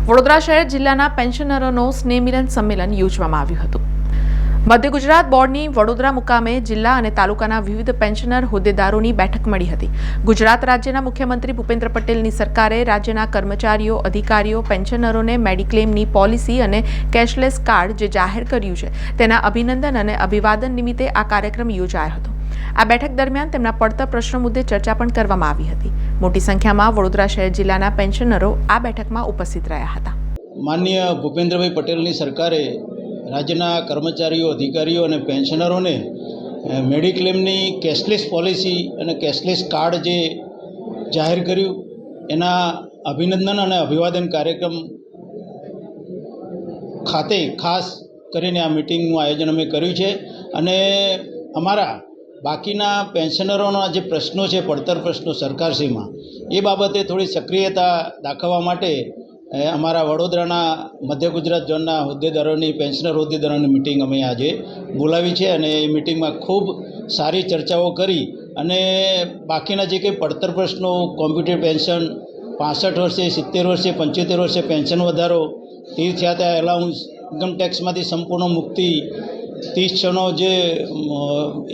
વડોદરા શહેર જિલ્લાના પેન્શનરોનો સ્નેહ મિલન સંમેલન યોજવામાં આવ્યું હતું। મધ્ય ગુજરાત બોર્ડની વડોદરા મુકામે જિલ્લા અને તાલુકાના વિવિધ પેન્શનર હોદ્દેદારોની બેઠક મળી હતી। ગુજરાત રાજ્યના મુખ્યમંત્રી ભૂપેન્દ્ર પટેલની સરકારે રાજ્યના કર્મચારીઓ, અધિકારીઓ, પેન્શનરોને મેડિક્લેમની પોલિસી અને કેશલેસ કાર્ડ જે જાહેર કર્યું છે તેના અભિનંદન અને અભિવાદન નિમિત્તે આ કાર્યક્રમ યોજાયો હતો। આ બેઠક દરમિયાન તેમના પડતર પ્રશ્નો મુદ્દે ચર્ચા પણ કરવામાં આવી હતી। મોટી સંખ્યામાં વડોદરા શહેર જિલ્લાના પેન્શનરો આ બેઠકમાં ઉપસ્થિત રહ્યા હતા। માનનીય ભૂપેન્દ્રભાઈ પટેલની સરકારે રાજ્યના કર્મચારીઓ, અધિકારીઓ અને પેન્શનરોને મેડિક્લેમની કેશલેસ પોલિસી અને કેશલેસ કાર્ડ જે જાહેર કર્યું એના અભિનંદન અને અભિવાદન કાર્યક્રમ ખાતે ખાસ કરીને આ મિટિંગનું આયોજન અમે કર્યું છે અને અમારા બાકીના પેન્શનરોના જે પ્રશ્નો છે, પડતર પ્રશ્નો સરકારશ્રીમાં, એ બાબતે થોડી સક્રિયતા દાખવવા માટે અમારા વડોદરાના મધ્ય ગુજરાત ઝોનના હોદ્દેદારોની, પેન્શનર હોદ્દેદારોની મિટિંગ અમે આજે બોલાવી છે અને એ મિટિંગમાં ખૂબ સારી ચર્ચાઓ કરી અને બાકીના જે કંઈ પડતર પ્રશ્નો, કોમ્પ્યુટર પેન્શન, 65 વર્ષે, 70 વર્ષે, 75 વર્ષે પેન્શન વધારો, તીર્થયાત્રા એલાઉન્સ, ઇન્કમ ટેક્સમાંથી સંપૂર્ણ મુક્તિ, 30/6નો જે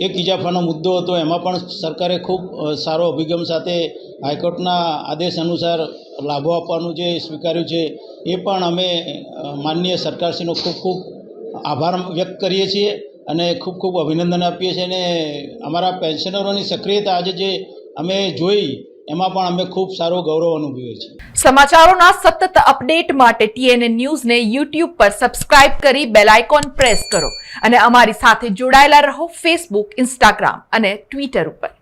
એક ઇજાફાનો મુદ્દો હતો એમાં પણ સરકારે ખૂબ સારો અભિગમ સાથે હાઈકોર્ટના આદેશ અનુસાર લાભો આપવાનું જે સ્વીકાર્યું છે એ પણ અમે માનનીય સરકારશ્રીનો ખૂબ ખૂબ આભાર વ્યક્ત કરીએ છીએ અને ખૂબ ખૂબ અભિનંદન આપીએ છીએ અને અમારા પેન્શનરોની સક્રિયતા આજે જે અમે જોઈ એમાં પણ અમે ખૂબ સારો ગૌરવ અનુભવીએ છીએ। સમાચારોના સતત અપડેટ માટે TNN ન્યૂઝને YouTube પર સબસ્ક્રાઇબ કરી બેલ આઇકોન પ્રેસ કરો અને અમારી સાથે જોડાયેલા રહો Facebook, Instagram અને Twitter ઉપર।